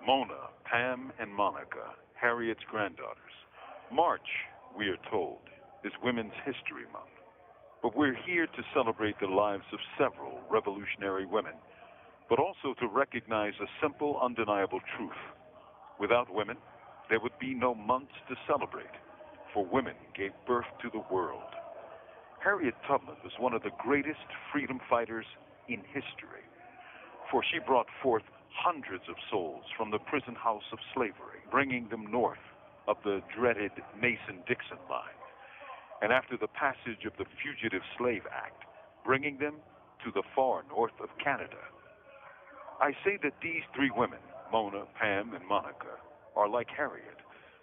Mona, Pam, and Monica, Harriet's granddaughters. March, we are told, is Women's History Month. But we're here to celebrate the lives of several revolutionary women, but also to recognize a simple, undeniable truth. Without women, there would be no months to celebrate, for women gave birth to the world. Harriet Tubman was one of the greatest freedom fighters in history, for she brought forth hundreds of souls from the prison house of slavery, bringing them north of the dreaded Mason-Dixon line, and after the passage of the Fugitive Slave Act, bringing them to the far north of Canada. I say that these three women, Mona, Pam, and Monica, are like Harriet,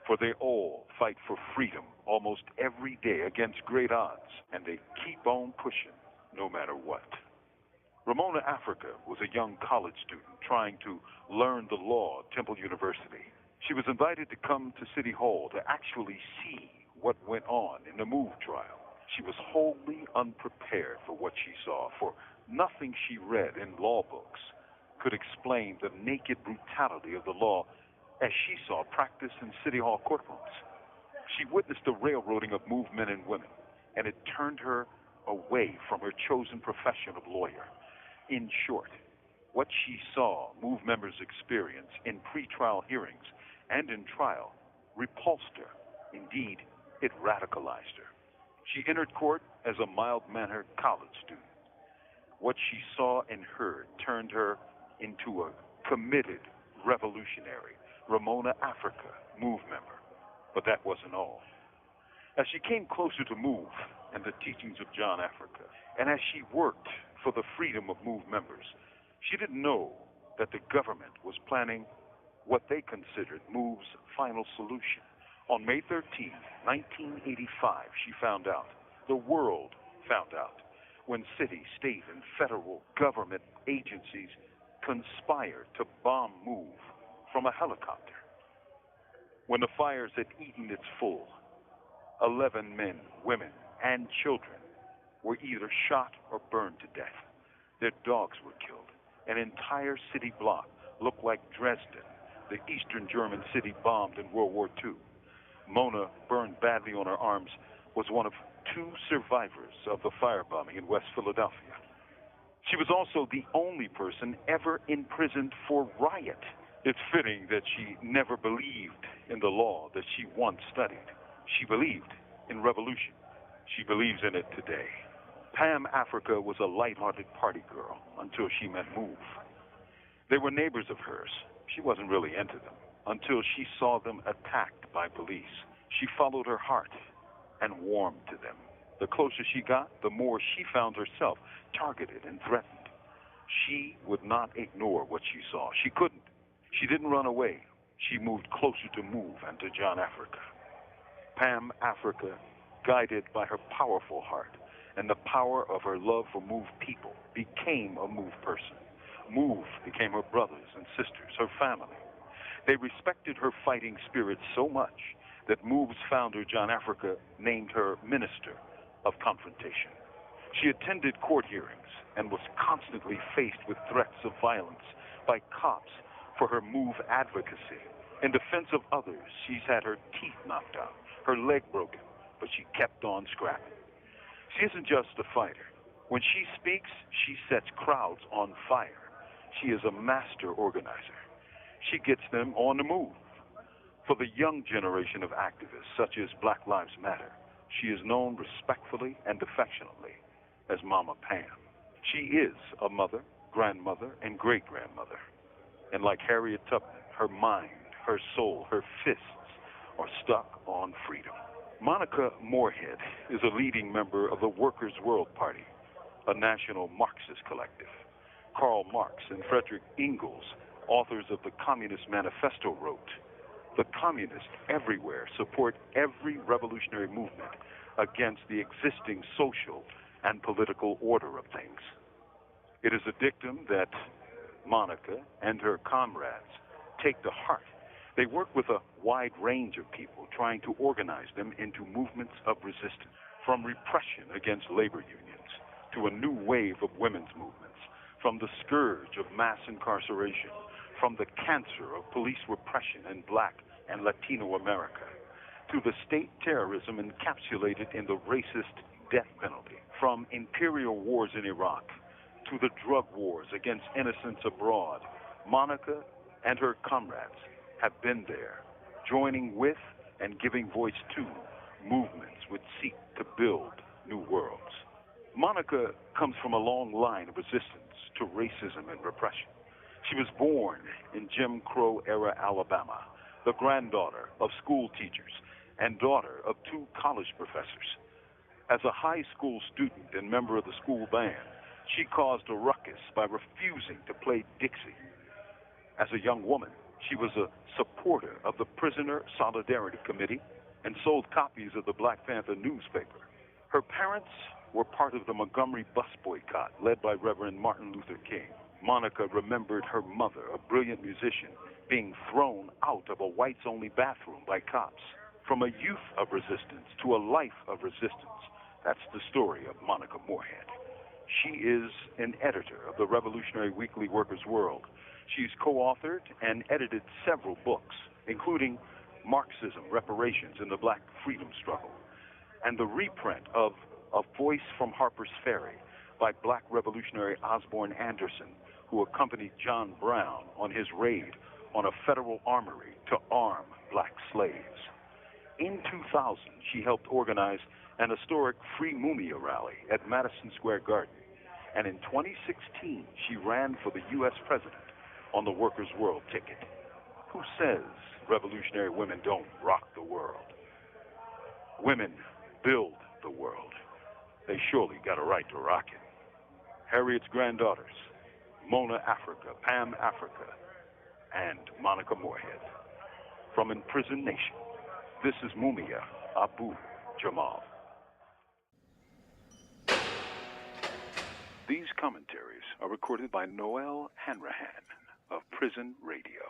for they all fight for freedom almost every day against great odds, and they keep on pushing no matter what. Ramona Africa was a young college student trying to learn the law at Temple University. She was invited to come to City Hall to actually see what went on in the Move trial. She was wholly unprepared for what she saw, for nothing she read in law books could explain the naked brutality of the law as she saw practiced in City Hall courtrooms. She witnessed the railroading of Move men and women, and it turned her away from her chosen profession of lawyer. In short, what she saw Move members experience in pretrial hearings and in trial repulsed her. Indeed, it radicalized her. She entered court as a mild-mannered college student. What she saw and heard turned her into a committed revolutionary, Ramona Africa Move member. But that wasn't all. As she came closer to Move and the teachings of John Africa, and as she worked for the freedom of Move members, she didn't know that the government was planning what they considered Move's final solution. On May 13, 1985, she found out, the world found out, when city, state, and federal government agencies conspired to bomb Move from a helicopter. When the fires had eaten its full, 11 men, women, and children were either shot or burned to death. Their dogs were killed. An entire city block looked like Dresden, the Eastern German city bombed in World War II. Mona, burned badly on her arms, was one of two survivors of the firebombing in West Philadelphia. She was also the only person ever imprisoned for riot. It's fitting that she never believed in the law that she once studied. She believed in revolution. She believes in it today. Pam Africa was a light-hearted party girl until she met Move. They were neighbors of hers. She wasn't really into them until she saw them attacked by police. She followed her heart and warmed to them. The closer she got, the more she found herself targeted and threatened. She would not ignore what she saw. She couldn't. She didn't run away. She moved closer to Move and to John Africa. Pam Africa, guided by her powerful heart and the power of her love for Move people, became a Move person. Move became her brothers and sisters, her family. They respected her fighting spirit so much that Move's founder, John Africa, named her Minister of Confrontation. She attended court hearings and was constantly faced with threats of violence by cops for her Move advocacy. In defense of others, she's had her teeth knocked out, her leg broken, but she kept on scrapping. She isn't just a fighter. When she speaks, she sets crowds on fire. She is a master organizer. She gets them on the move. For the young generation of activists, such as Black Lives Matter, she is known respectfully and affectionately as Mama Pam. She is a mother, grandmother, and great-grandmother. And like Harriet Tubman, her mind, her soul, her fists are stuck on freedom. Monica Moorehead is a leading member of the Workers' World Party, a national Marxist collective. Karl Marx and Frederick Engels, authors of the Communist Manifesto, wrote, "The communists everywhere support every revolutionary movement against the existing social and political order of things." It is a dictum that Monica and her comrades take to heart. They work with a wide range of people, trying to organize them into movements of resistance, from repression against labor unions to a new wave of women's movements, from the scourge of mass incarceration from the cancer of police repression in Black and Latino America to the state terrorism encapsulated in the racist death penalty, from imperial wars in Iraq to the drug wars against innocents abroad, Monica and her comrades have been there, joining with and giving voice to movements which seek to build new worlds. Monica comes from a long line of resistance to racism and repression. She was born in Jim Crow-era Alabama, the granddaughter of school teachers and daughter of 2 college professors. As a high school student and member of the school band, she caused a ruckus by refusing to play Dixie. As a young woman, she was a supporter of the Prisoner Solidarity Committee and sold copies of the Black Panther newspaper. Her parents were part of the Montgomery bus boycott led by Reverend Martin Luther King. Monica remembered her mother, a brilliant musician, being thrown out of a whites-only bathroom by cops. From a youth of resistance to a life of resistance, that's the story of Monica Moorehead. She is an editor of the Revolutionary Weekly Workers' World. She's co-authored and edited several books, including Marxism, Reparations, and the Black Freedom Struggle, and the reprint of A Voice from Harper's Ferry by Black revolutionary Osborne Anderson, who accompanied John Brown on his raid on a federal armory to arm black slaves. In 2000, she helped organize an historic Free Mumia rally at Madison Square Garden. And in 2016, she ran for the U.S. president on the Workers' World ticket. Who says revolutionary women don't rock the world? Women build the world. They surely got a right to rock it. Harriet's granddaughters, Mona Africa, Pam Africa, and Monica Moorehead. From Imprisoned Nation, this is Mumia, Abu-Jamal. These commentaries are recorded by Noel Hanrahan of Prison Radio.